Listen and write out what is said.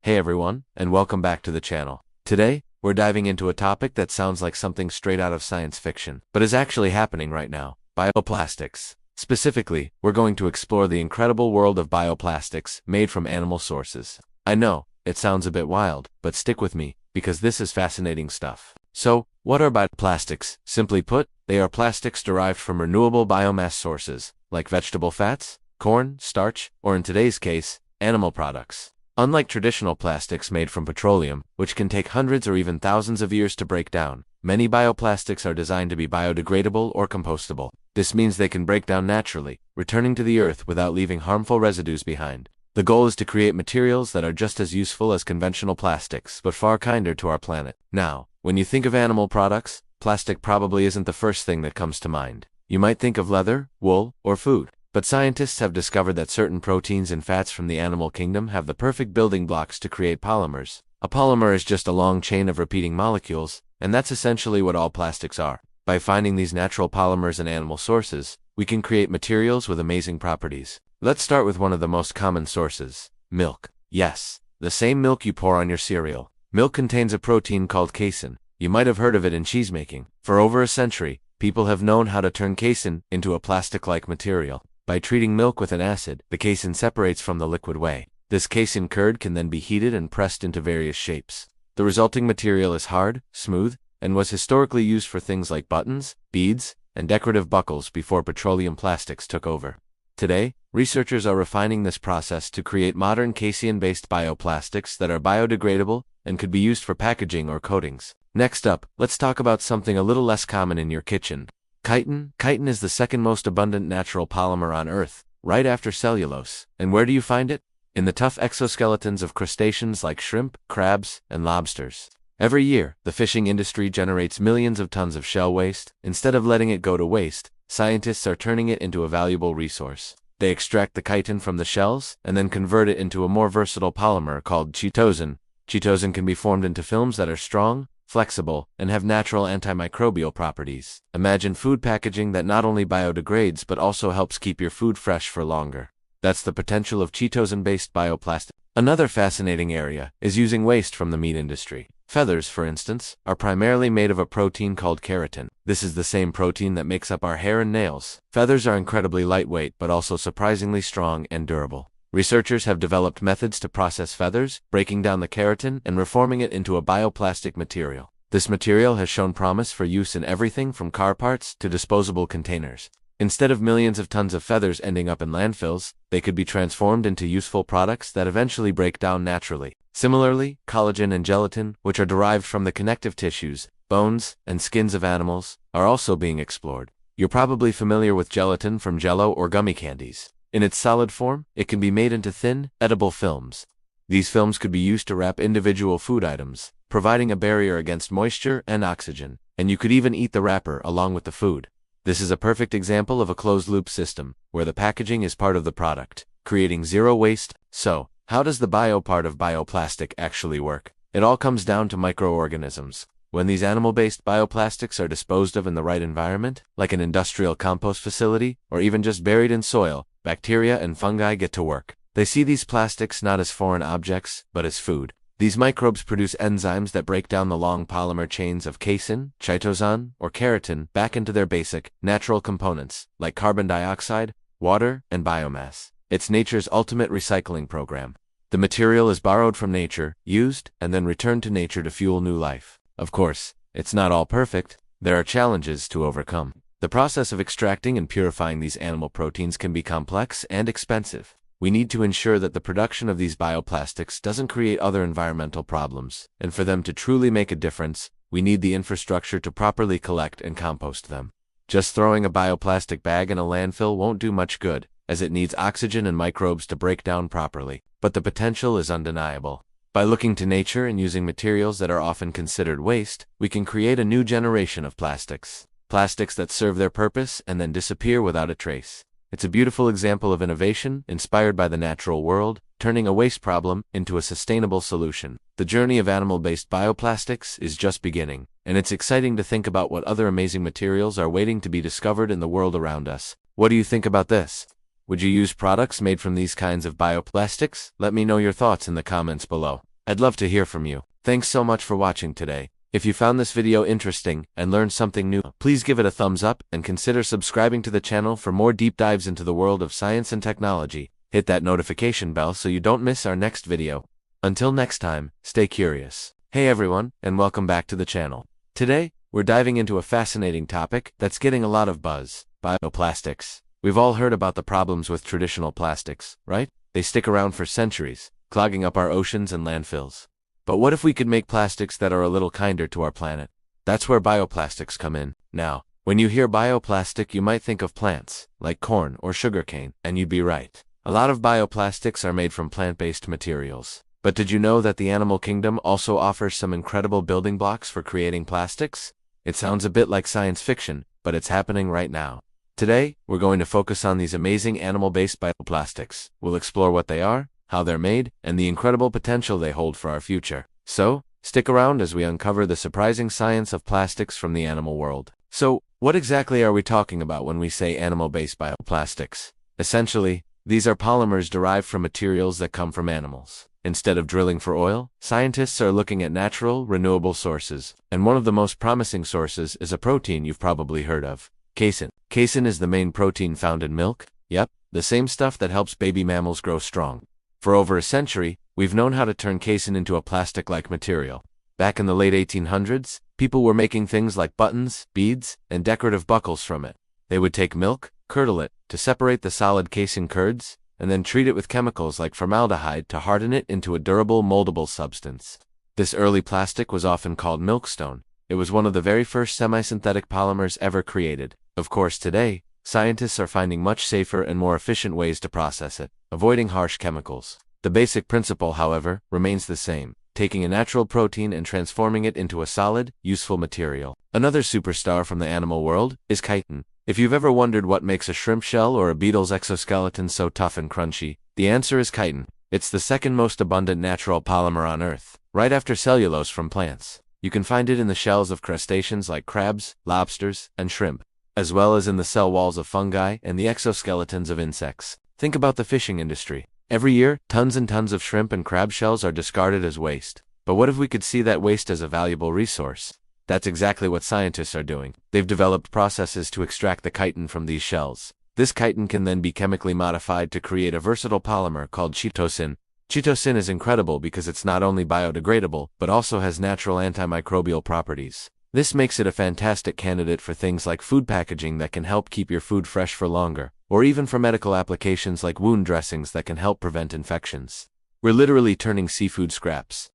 Hey everyone, and welcome back to the channel. Today, we're diving into a topic that sounds like something straight out of science fiction, but is actually happening right now: bioplastics. Specifically, we're going to explore the incredible world of bioplastics made from animal sources. I know, it sounds a bit wild, but stick with me, because this is fascinating stuff. So, what are bioplastics? Simply put, they are plastics derived from renewable biomass sources, like vegetable fats, corn, starch, or in today's case, animal products. Unlike traditional plastics made from petroleum, which can take hundreds or even thousands of years to break down, many bioplastics are designed to be biodegradable or compostable. This means they can break down naturally, returning to the earth without leaving harmful residues behind. The goal is to create materials that are just as useful as conventional plastics, but far kinder to our planet. Now, when you think of animal products, plastic probably isn't the first thing that comes to mind. You might think of leather, wool, or food. But scientists have discovered that certain proteins and fats from the animal kingdom have the perfect building blocks to create polymers. A polymer is just a long chain of repeating molecules, and that's essentially what all plastics are. By finding these natural polymers in animal sources, we can create materials with amazing properties. Let's start with one of the most common sources: milk. Yes, the same milk you pour on your cereal. Milk contains a protein called casein. You might have heard of it in cheesemaking. For over a century, people have known how to turn casein into a plastic-like material. By treating milk with an acid, the casein separates from the liquid whey. This casein curd can then be heated and pressed into various shapes. The resulting material is hard, smooth, and was historically used for things like buttons, beads, and decorative buckles before petroleum plastics took over. Today, researchers are refining this process to create modern casein-based bioplastics that are biodegradable and could be used for packaging or coatings. Next up, let's talk about something a little less common in your kitchen: chitin. Chitin is the second most abundant natural polymer on Earth, right after cellulose. And where do you find it? In the tough exoskeletons of crustaceans like shrimp, crabs, and lobsters. Every year, the fishing industry generates millions of tons of shell waste. Instead of letting it go to waste, scientists are turning it into a valuable resource. They extract the chitin from the shells and then convert it into a more versatile polymer called chitosan. Chitosan can be formed into films that are strong, flexible, and have natural antimicrobial properties. Imagine food packaging that not only biodegrades but also helps keep your food fresh for longer. That's the potential of chitosan-based bioplastic. Another fascinating area is using waste from the meat industry. Feathers, for instance, are primarily made of a protein called keratin. This is the same protein that makes up our hair and nails. Feathers are incredibly lightweight but also surprisingly strong and durable. Researchers have developed methods to process feathers, breaking down the keratin and reforming it into a bioplastic material. This material has shown promise for use in everything from car parts to disposable containers. Instead of millions of tons of feathers ending up in landfills, they could be transformed into useful products that eventually break down naturally. Similarly, collagen and gelatin, which are derived from the connective tissues, bones, and skins of animals, are also being explored. You're probably familiar with gelatin from Jell-O or gummy candies. In its solid form, it can be made into thin, edible films. These films could be used to wrap individual food items, providing a barrier against moisture and oxygen, and you could even eat the wrapper along with the food. This is a perfect example of a closed-loop system, where the packaging is part of the product, creating zero waste. So, how does the bio part of bioplastic actually work? It all comes down to microorganisms. When these animal-based bioplastics are disposed of in the right environment, like an industrial compost facility, or even just buried in soil, bacteria and fungi get to work. They see these plastics not as foreign objects, but as food. These microbes produce enzymes that break down the long polymer chains of casein, chitosan, or keratin back into their basic, natural components, like carbon dioxide, water, and biomass. It's nature's ultimate recycling program. The material is borrowed from nature, used, and then returned to nature to fuel new life. Of course, it's not all perfect. There are challenges to overcome. The process of extracting and purifying these animal proteins can be complex and expensive. We need to ensure that the production of these bioplastics doesn't create other environmental problems, and for them to truly make a difference, we need the infrastructure to properly collect and compost them. Just throwing a bioplastic bag in a landfill won't do much good, as it needs oxygen and microbes to break down properly. But the potential is undeniable. By looking to nature and using materials that are often considered waste, we can create a new generation of plastics. Plastics that serve their purpose and then disappear without a trace. It's a beautiful example of innovation inspired by the natural world, turning a waste problem into a sustainable solution. The journey of animal-based bioplastics is just beginning, and it's exciting to think about what other amazing materials are waiting to be discovered in the world around us. What do you think about this? Would you use products made from these kinds of bioplastics? Let me know your thoughts in the comments below. I'd love to hear from you. Thanks so much for watching today. If you found this video interesting and learned something new, please give it a thumbs up and consider subscribing to the channel for more deep dives into the world of science and technology. Hit that notification bell so you don't miss our next video. Until next time, stay curious. Hey everyone, and welcome back to the channel. Today, we're diving into a fascinating topic that's getting a lot of buzz: bioplastics. We've all heard about the problems with traditional plastics, right? They stick around for centuries, clogging up our oceans and landfills. But what if we could make plastics that are a little kinder to our planet? That's where bioplastics come in. Now, when you hear bioplastic, you might think of plants, like corn or sugarcane, and you'd be right. A lot of bioplastics are made from plant-based materials. But did you know that the animal kingdom also offers some incredible building blocks for creating plastics? It sounds a bit like science fiction, but it's happening right now. Today, we're going to focus on these amazing animal-based bioplastics. We'll explore what they are, how they're made, and the incredible potential they hold for our future. So, stick around as we uncover the surprising science of plastics from the animal world. So, what exactly are we talking about when we say animal-based bioplastics? Essentially, these are polymers derived from materials that come from animals. Instead of drilling for oil, scientists are looking at natural, renewable sources, and one of the most promising sources is a protein you've probably heard of: casein. Casein is the main protein found in milk. Yep, the same stuff that helps baby mammals grow strong. For over a century, we've known how to turn casein into a plastic-like material. Back in the late 1800s, people were making things like buttons, beads, and decorative buckles from it. They would take milk, curdle it to separate the solid casein curds, and then treat it with chemicals like formaldehyde to harden it into a durable, moldable substance. This early plastic was often called milkstone. It was one of the very first semi-synthetic polymers ever created. Of course, today, scientists are finding much safer and more efficient ways to process it, avoiding harsh chemicals. The basic principle, however, remains the same: taking a natural protein and transforming it into a solid, useful material. Another superstar from the animal world is chitin. If you've ever wondered what makes a shrimp shell or a beetle's exoskeleton so tough and crunchy, the answer is chitin. It's the second most abundant natural polymer on Earth, right after cellulose from plants. You can find it in the shells of crustaceans like crabs, lobsters, and shrimp, as well as in the cell walls of fungi and the exoskeletons of insects. Think about the fishing industry. Every year, tons and tons of shrimp and crab shells are discarded as waste. But what if we could see that waste as a valuable resource? That's exactly what scientists are doing. They've developed processes to extract the chitin from these shells. This chitin can then be chemically modified to create a versatile polymer called chitosan. Chitosan is incredible because it's not only biodegradable, but also has natural antimicrobial properties. This makes it a fantastic candidate for things like food packaging that can help keep your food fresh for longer, or even for medical applications like wound dressings that can help prevent infections. We're literally turning seafood scraps,